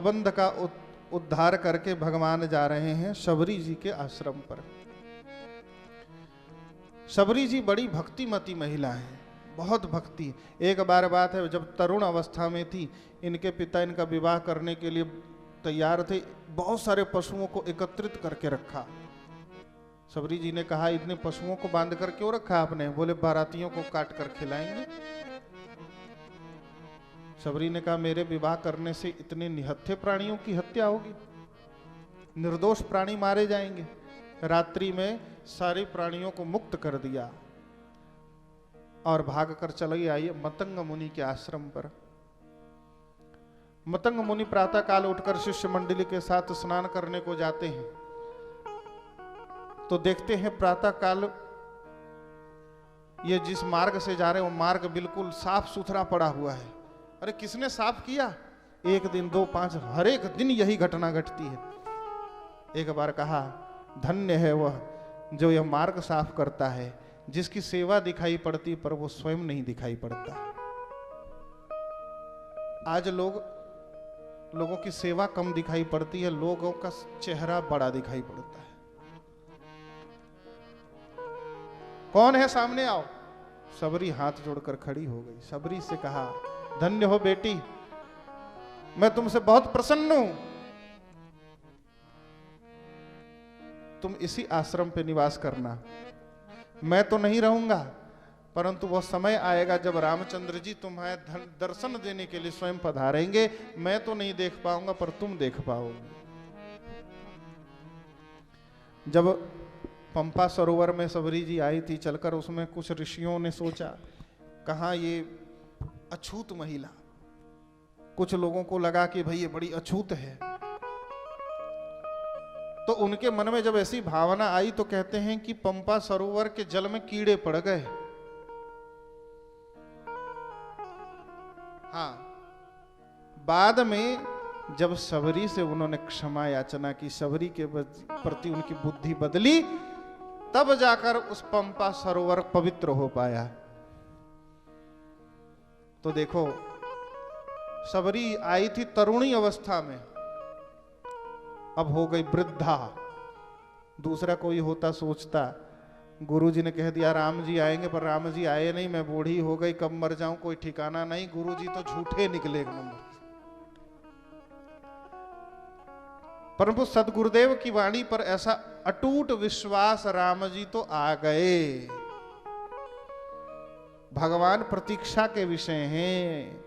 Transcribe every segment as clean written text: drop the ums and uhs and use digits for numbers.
दीनबंध का उद्धार करके भगवान जा रहे हैं शबरी जी के आश्रम पर। शबरी जी बड़ी भक्तिमती महिला हैं, बहुत भक्ति। एक बार बात है, जब तरुण अवस्था में थी, इनके पिता इनका विवाह करने के लिए तैयार थे, बहुत सारे पशुओं को एकत्रित करके रखा। शबरी जी ने कहा, इतने पशुओं को बांध कर क्यों रखा आपने? बोले बारातियों को काट कर खिलाएंगे। शबरी ने कहा, मेरे विवाह करने से इतने निहत्थे प्राणियों की हत्या होगी, निर्दोष प्राणी मारे जाएंगे। रात्रि में सारे प्राणियों को मुक्त कर दिया और भागकर चली आई मतंग मुनि के आश्रम पर। मतंग मुनि प्रातः काल उठकर शिष्य मंडली के साथ स्नान करने को जाते हैं, तो देखते हैं प्रातः काल ये जिस मार्ग से जा रहे हैं वो मार्ग बिल्कुल साफ सुथरा पड़ा हुआ है। अरे किसने साफ किया? 1 दिन 2 5 हर एक दिन यही घटना घटती है। एक बार कहा, धन्य है वह जो यह मार्ग साफ करता है, जिसकी सेवा दिखाई पड़ती पर वो स्वयं नहीं दिखाई पड़ता। आज लोगों की सेवा कम दिखाई पड़ती है, लोगों का चेहरा बड़ा दिखाई पड़ता है। कौन है? सामने आओ। शबरी हाथ जोड़कर खड़ी हो गई। शबरी से कहा, धन्य हो बेटी, मैं तुमसे बहुत प्रसन्न हूं। तुम इसी आश्रम पे निवास करना, मैं तो नहीं रहूंगा, परंतु वह समय आएगा जब रामचंद्र जी तुम्हें दर्शन देने के लिए स्वयं पधारेंगे। मैं तो नहीं देख पाऊंगा पर तुम देख पाओगे। जब पंपा सरोवर में शबरी जी आई थी चलकर, उसमें कुछ ऋषियों ने सोचा, कहाँ ये अछूत महिला। कुछ लोगों को लगा कि भाई ये बड़ी अछूत है, तो उनके मन में जब ऐसी भावना आई तो कहते हैं कि पंपा सरोवर के जल में कीड़े पड़ गए। हाँ, बाद में जब शबरी से उन्होंने क्षमा याचना की, शबरी के प्रति उनकी बुद्धि बदली, तब जाकर उस पंपा सरोवर पवित्र हो पाया। तो देखो, शबरी आई थी तरुणी अवस्था में, अब हो गई वृद्धा। दूसरा कोई होता सोचता, गुरुजी ने कह दिया राम जी आएंगे, पर राम जी आए नहीं, मैं बूढ़ी हो गई, कब मर जाऊं कोई ठिकाना नहीं। गुरुजी तो झूठे निकले एक नंबर। परंतु सदगुरुदेव की वाणी पर ऐसा अटूट विश्वास, राम जी तो आ गए। भगवान प्रतीक्षा के विषय हैं।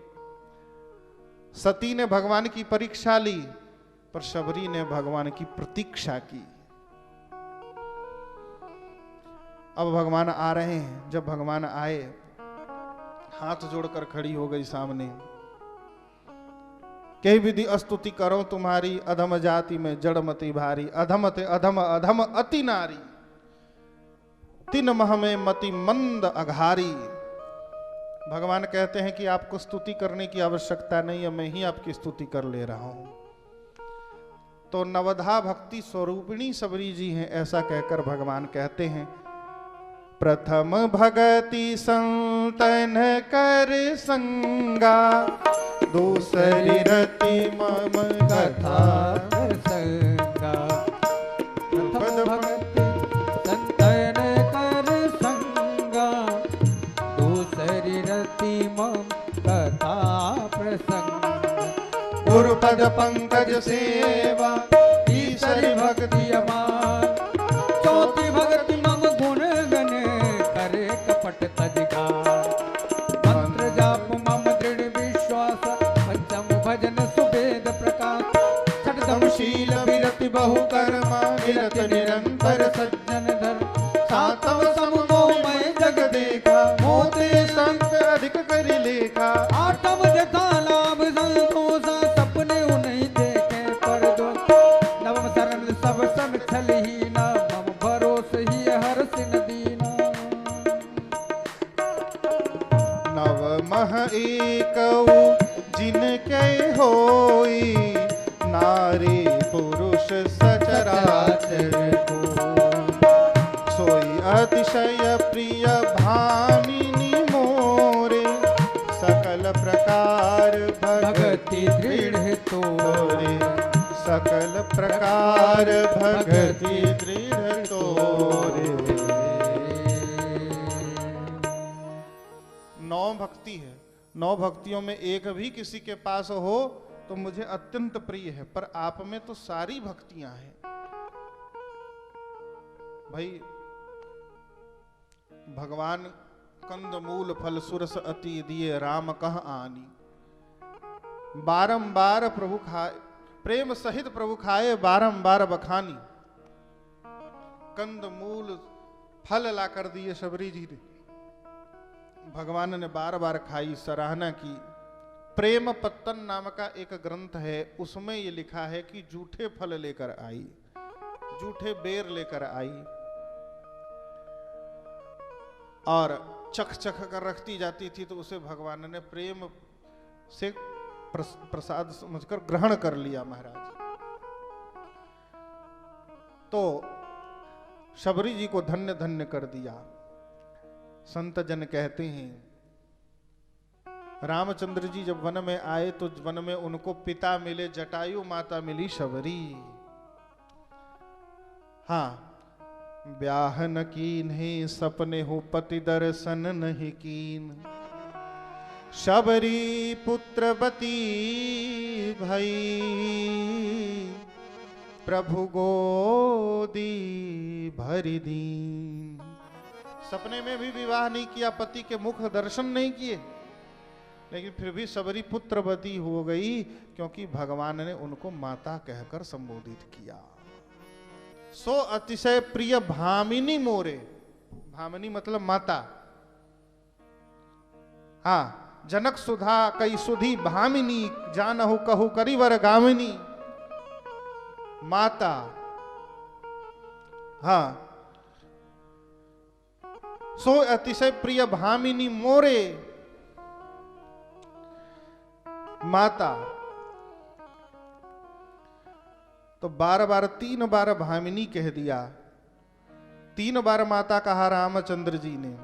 सती ने भगवान की परीक्षा ली, पर शबरी ने भगवान की प्रतीक्षा की। अब भगवान आ रहे हैं। जब भगवान आए, हाथ जोड़कर खड़ी हो गई सामने। कई विधि स्तुति करो तुम्हारी, अधम जाति में जड़मति भारी। अधम ते अधम अधम अति नारी, तिन मह में मति मंद अघारी। भगवान कहते हैं कि आपको स्तुति करने की आवश्यकता नहीं है, मैं ही आपकी स्तुति कर ले रहा हूं। तो नवधा भक्ति स्वरूपिणी शबरी जी हैं, ऐसा कहकर भगवान कहते हैं, प्रथम भगति संतन कर संगा, दूसरी रति मम कथा संगा। प्रथम भगति संतन कर संगा, दूसरी रति मम कथा प्रसंग। गुरुपद पंकज सेवा, तीसरी भक्ति अमान। चौथी भक्ति मम गुण गने, करे कपट तजगार। मंत्र जाप मम दृढ़ विश्वास, पंचम भजन सुवेद प्रकाश। छठम शील विरति बहु कर्मा, विरत निरंतर सज्जन धर। सातव सममोह मैं जग देखा, मोते संत अधिक कर लेखा। आठम जथा लाभ संतोषा, सपने उन्हीं देखे पर दो। नवम शरण सब सन छल ही ना, मम भरोस ही हर सिन दीना। नवमः एकौ जिनके होई, नारी पुरुष सचराचर को। सोई अतिशय प्रिय भामिनी मोरे, सकल प्रकार भक्ति दृढ़ तोरे। सकल प्रकार भगति दृढ़ तोरे। नौ भक्ति है, नौ भक्तियों में एक भी किसी के पास हो तो मुझे अत्यंत प्रिय है, पर आप में तो सारी भक्तियां हैं भाई। भगवान कंद मूल फल सुरस अति दिए राम कह आनी। बारंबार प्रभु खाए, प्रेम सहित प्रभु खाए बारंबार बखानी। कंद मूल फल ला कर दिए शबरी जी ने, भगवान ने बार बार खाई, सराहना की। प्रेम पत्तन नाम का एक ग्रंथ है, उसमें ये लिखा है कि जूठे फल लेकर आई, जूठे बेर लेकर आई और चख चख कर रखती जाती थी, तो उसे भगवान ने प्रेम से प्रसाद समझकर ग्रहण कर लिया महाराज। तो शबरी जी को धन्य धन्य कर दिया। संत जन कहते हैं रामचंद्र जी जब वन में आए तो वन में उनको पिता मिले, जटायु माता मिली शबरी। हाँ, ब्याह न कीन है सपने हो पति दर्शन नहीं कीन। शबरी पुत्रवती भई प्रभु गोदी भरि दीन। सपने में भी विवाह नहीं किया, पति के मुख दर्शन नहीं किए, लेकिन फिर भी शबरी पुत्रवती हो गई, क्योंकि भगवान ने उनको माता कहकर संबोधित किया। सो अतिशय प्रिय भामिनी मोरे। भामिनी मतलब माता। हाँ, जनक सुधा कई सुधी भामिनी, जानहु कहु करिवर गामिनी। माता, हाँ, सो अतिशय प्रिय भामिनी मोरे, माता। तो बार बार 3 बार भामिनी कह दिया, 3 बार माता कहा रामचंद्र जी ने।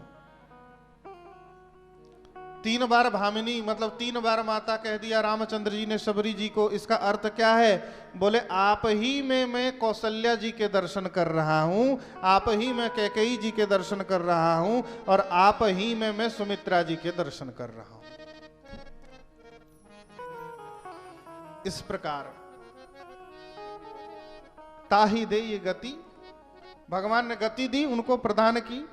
3 बार भामिनी मतलब 3 बार माता कह दिया रामचंद्र जी ने शबरी जी को। इसका अर्थ क्या है? बोले आप ही में मैं कौशल्या जी के दर्शन कर रहा हूं, आप ही में कैकेयी जी के दर्शन कर रहा हूं, और आप ही में मैं सुमित्रा जी के दर्शन कर रहा हूं। इस प्रकार ताही दे ये गति, भगवान ने गति दी, उनको प्रदान की।